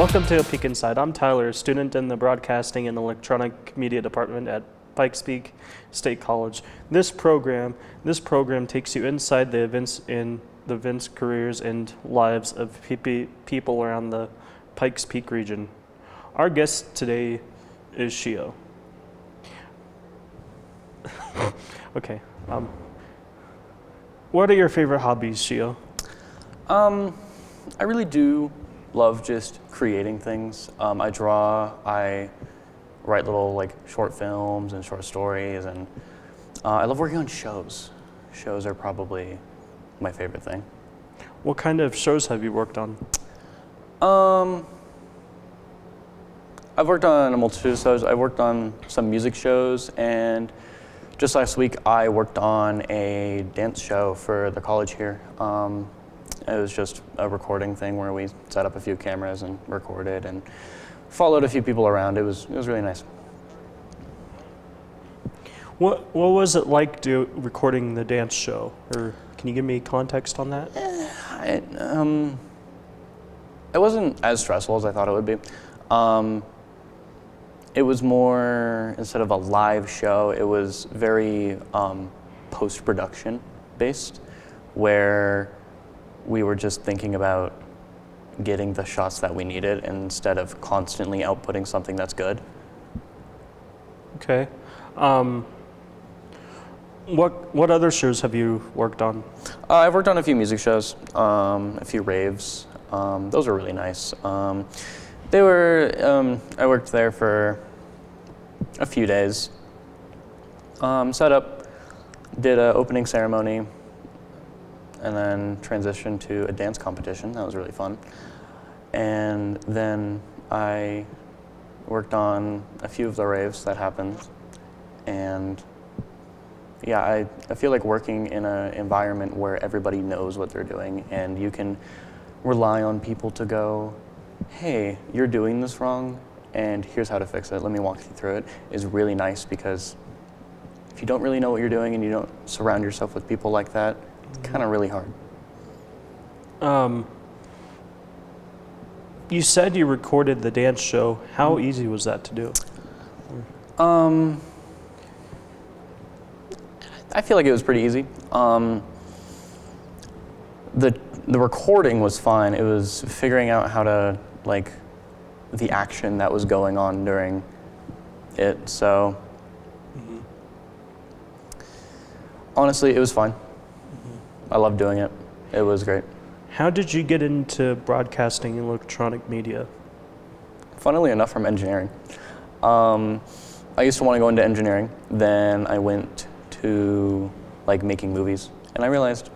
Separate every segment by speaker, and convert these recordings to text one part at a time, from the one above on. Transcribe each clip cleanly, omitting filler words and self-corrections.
Speaker 1: Welcome to A Peek Inside. I'm Tyler, a student in the Broadcasting and Electronic Media Department at Pikes Peak State College. This program takes you inside the events, careers, and lives of people around the Pikes Peak region. Our guest today is Shio. Okay. What are your favorite hobbies, Shio?
Speaker 2: I really do love just creating things. I draw, I write little short films and short stories, and I love working on shows. Shows are probably my favorite thing.
Speaker 1: What kind of shows have you worked on?
Speaker 2: I've worked on a multitude of shows. I worked on some music shows, and just last week I worked on a dance show for the college here. It was just a recording thing where we set up a few cameras and recorded and followed a few people around. It was really nice.
Speaker 1: What was it like recording the dance show? Or can you give me context on that?
Speaker 2: It wasn't as stressful as I thought it would be. It was more, instead of a live show, it was very post-production based, where we were just thinking about getting the shots that we needed instead of constantly outputting something that's good.
Speaker 1: Okay. What other shows have you worked on?
Speaker 2: I've worked on a few music shows, a few raves. Those were really nice. I worked there for a few days. Set up, did an opening ceremony, and then transitioned to a dance competition. That was really fun. And then I worked on a few of the raves that happened. And yeah, I feel like working in an environment where everybody knows what they're doing and you can rely on people to go, hey, you're doing this wrong and here's how to fix it. Let me walk you through it, is really nice, because if you don't really know what you're doing and you don't surround yourself with people like that, it's kind of really hard.
Speaker 1: You said you recorded the dance show. How easy was that to do?
Speaker 2: I feel like it was pretty easy. The recording was fine. It was figuring out how to, the action that was going on during it. So honestly, it was fine. I loved doing it. It was great.
Speaker 1: How did you get into broadcasting and electronic media?
Speaker 2: Funnily enough, from engineering. I used to want to go into engineering. Then I went to making movies, and I realized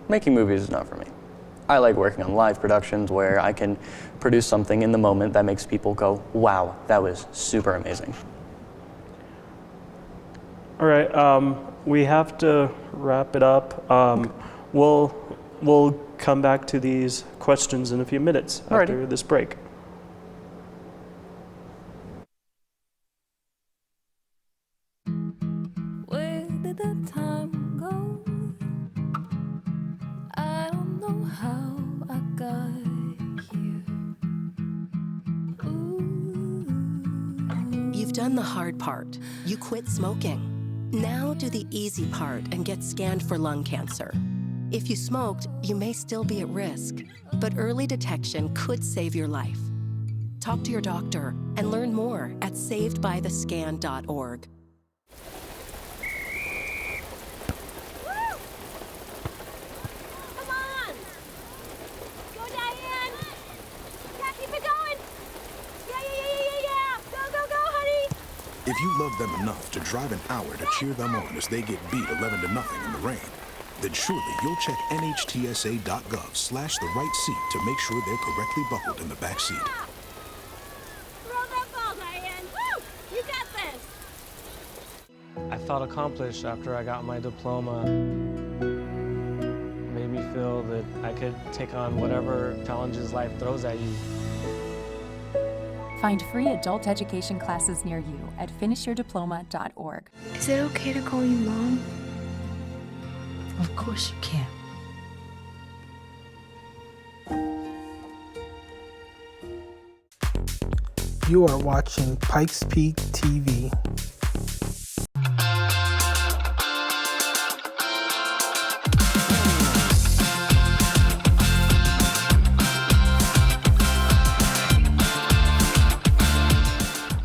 Speaker 2: making movies is not for me. I like working on live productions where I can produce something in the moment that makes people go, wow, that was super amazing.
Speaker 1: All right, we have to wrap it up. We'll come back to these questions in a few minutes after this break.
Speaker 3: Where did the time go? I don't know how I got here. Ooh.
Speaker 4: You've done the hard part. You quit smoking. Now do the easy part and get scanned for lung cancer. If you smoked, you may still be at risk, but early detection could save your life. Talk to your doctor and learn more at savedbythescan.org.
Speaker 5: Come on! Go, Diane! Yeah, keep it going! Yeah! Go, honey!
Speaker 6: If you love them enough to drive an hour to cheer them on as they get beat 11-0 in the rain, then surely you'll check nhtsa.gov/the-right-seat to make sure they're correctly buckled in the back seat.
Speaker 5: Throw that ball, Diane! Woo! You got this!
Speaker 7: I felt accomplished after I got my diploma. It made me feel that I could take on whatever challenges life throws at you.
Speaker 8: Find free adult education classes near you at finishyourdiploma.org.
Speaker 9: Is it okay to call you Mom?
Speaker 10: Of course you can.
Speaker 11: You are watching Pikes Peak TV.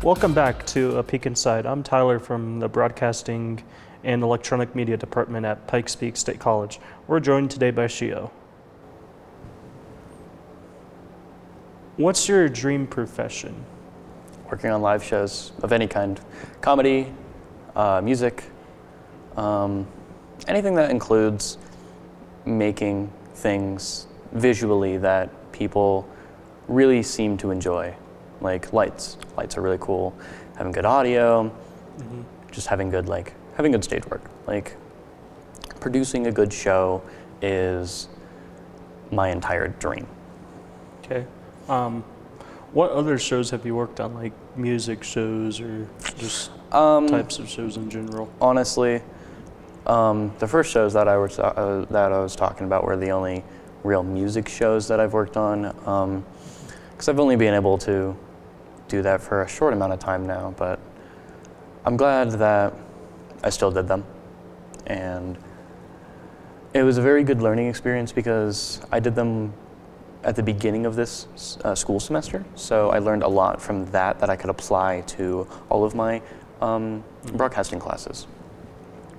Speaker 1: Welcome back to A Peek Inside. I'm Tyler from the Broadcasting and Electronic Media Department at Pikes Peak State College. We're joined today by Shio. What's your dream profession?
Speaker 2: Working on live shows of any kind. Comedy, music, anything that includes making things visually that people really seem to enjoy. Like lights. Lights are really cool. Having good audio, just having good stage work. Like producing a good show is my entire dream.
Speaker 1: Okay. What other shows have you worked on, like music shows or just types of shows in general?
Speaker 2: Honestly, the first shows that I was talking about were the only real music shows that I've worked on, because I've only been able to do that for a short amount of time now, but I'm glad that I still did them. And it was a very good learning experience because I did them at the beginning of this school semester, so I learned a lot from that I could apply to all of my broadcasting classes.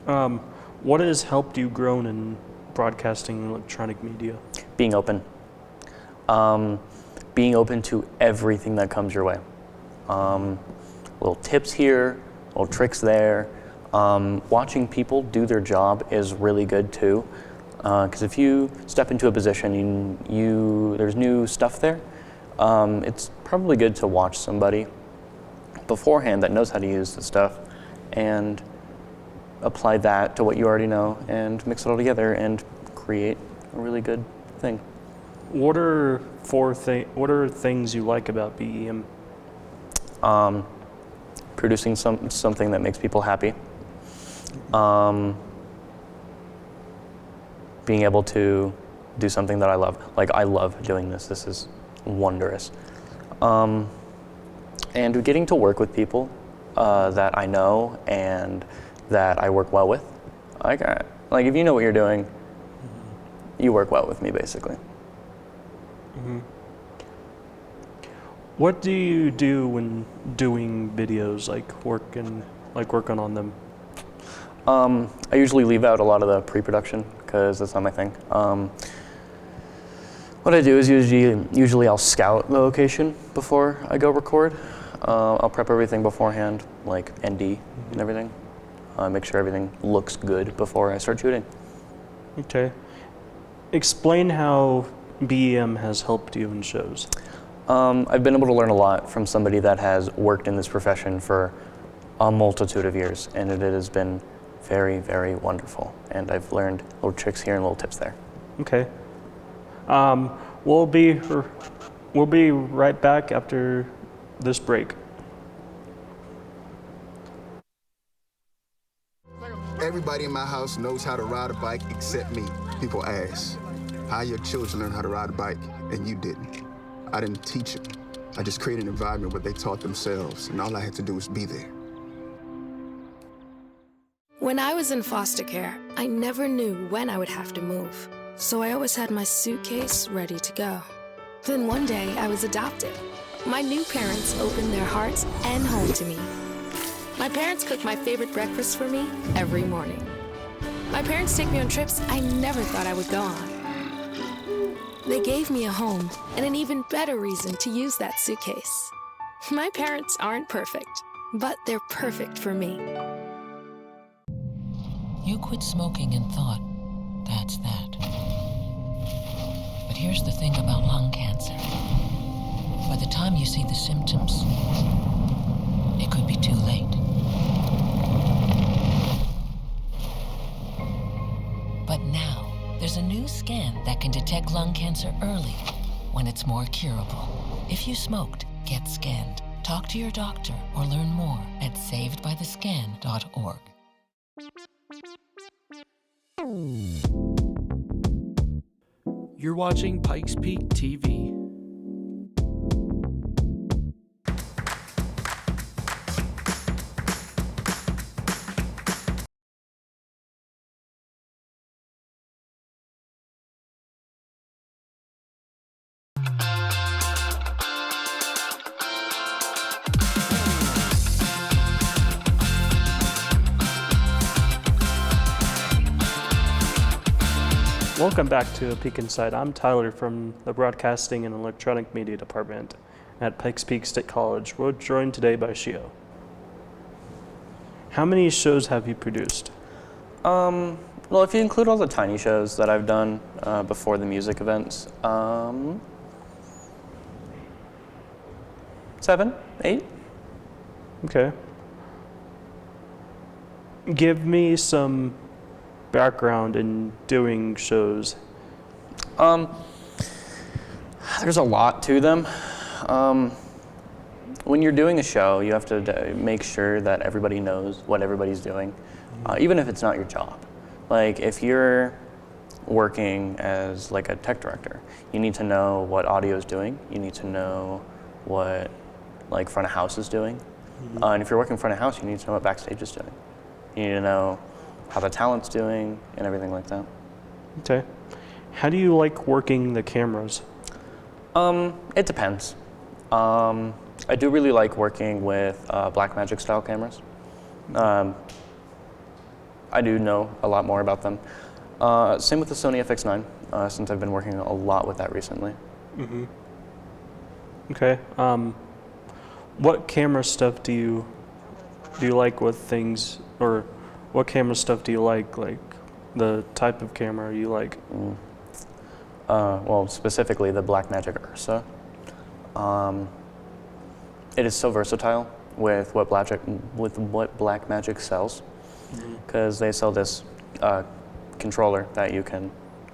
Speaker 1: What has helped you grow in broadcasting and electronic media?
Speaker 2: Being open. Being open to everything that comes your way. Little tips here, little tricks there. Watching people do their job is really good too, because if you step into a position there's new stuff there, it's probably good to watch somebody beforehand that knows how to use the stuff and apply that to what you already know and mix it all together and create a really good thing.
Speaker 1: What are things you like about BEM?
Speaker 2: Producing something that makes people happy. Being able to do something that I love. Like, I love doing this. This is wondrous. And getting to work with people that I know and that I work well with. Like if you know what you're doing, you work well with me, basically.
Speaker 1: Mm-hmm. What do you do when doing videos, like working on them?
Speaker 2: I usually leave out a lot of the pre-production because that's not my thing. What I do is usually I'll scout the location before I go record. I'll prep everything beforehand, like ND and everything. Make sure everything looks good before I start shooting.
Speaker 1: Okay. Explain how BEM has helped you in shows.
Speaker 2: I've been able to learn a lot from somebody that has worked in this profession for a multitude of years, and it has been very, very wonderful. And I've learned little tricks here and little tips there.
Speaker 1: Okay. We'll be right back after this break.
Speaker 12: Everybody in my house knows how to ride a bike except me. People ask, how your children learn how to ride a bike and you didn't? I didn't teach them. I just created an environment where they taught themselves, and all I had to do was be there.
Speaker 9: When I was in foster care, I never knew when I would have to move. So I always had my suitcase ready to go. Then one day, I was adopted. My new parents opened their hearts and home to me. My parents cook my favorite breakfast for me every morning. My parents take me on trips I never thought I would go on. They gave me a home and an even better reason to use that suitcase. My parents aren't perfect, but they're perfect for me.
Speaker 13: You quit smoking and thought, that's that. But here's the thing about lung cancer. By the time you see the symptoms, it could be too late. But now, there's a new scan that can detect lung cancer early when it's more curable. If you smoked, get scanned. Talk to your doctor or learn more at savedbythescan.org.
Speaker 14: You're watching Pikes Peak TV.
Speaker 1: Welcome back to A Peek Inside. I'm Tyler from the Broadcasting and Electronic Media Department at Pikes Peak State College. We're joined today by Shio. How many shows have you produced?
Speaker 2: Well, if you include all the tiny shows that I've done before the music events, 7, 8.
Speaker 1: Okay. Give me some background in doing shows.
Speaker 2: There's a lot to them. When you're doing a show, you have to make sure that everybody knows what everybody's doing, even if it's not your job. Like if you're working as like a tech director, you need to know what audio is doing. You need to know what like front of house is doing. And if you're working front of house, you need to know what backstage is doing. You need to know how the talent's doing and everything like that.
Speaker 1: Okay. How do you like working the cameras?
Speaker 2: It depends. I do really like working with Blackmagic style cameras. I do know a lot more about them. Same with the Sony FX9, since I've been working a lot with that recently.
Speaker 1: Mm-hmm. Okay. What camera stuff do you like with things, or what camera stuff do you like the type of camera you like?
Speaker 2: Well, specifically the Blackmagic Ursa. It is so versatile with what Blackmagic sells, because they sell this controller that you can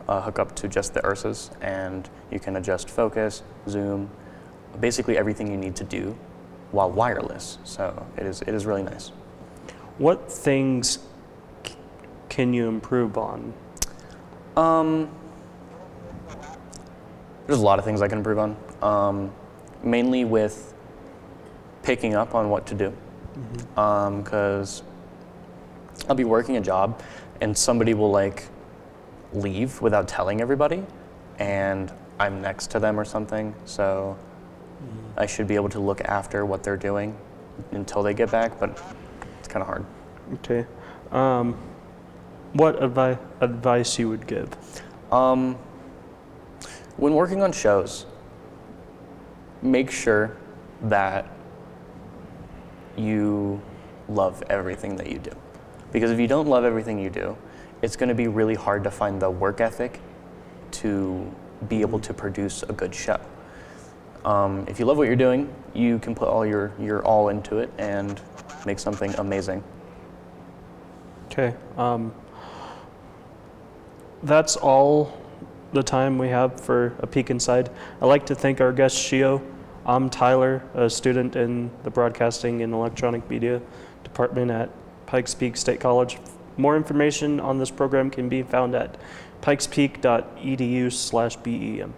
Speaker 2: hook up to just the Ursas, and you can adjust focus, zoom, basically everything you need to do while wireless. So it is really nice.
Speaker 1: What things can you improve on?
Speaker 2: There's a lot of things I can improve on, mainly with picking up on what to do, because I'll be working a job and somebody will like leave without telling everybody, and I'm next to them or something, so I should be able to look after what they're doing until they get back, but it's kind of hard.
Speaker 1: Okay. What advice you would give?
Speaker 2: When working on shows, make sure that you love everything that you do. Because if you don't love everything you do, it's going to be really hard to find the work ethic to be able to produce a good show. If you love what you're doing, you can put all your all into it and make something amazing.
Speaker 1: Okay. That's all the time we have for A Peek Inside. I'd like to thank our guest, Shio. I'm Tyler, a student in the Broadcasting and Electronic Media Department at Pikes Peak State College. More information on this program can be found at pikespeak.edu/BEM.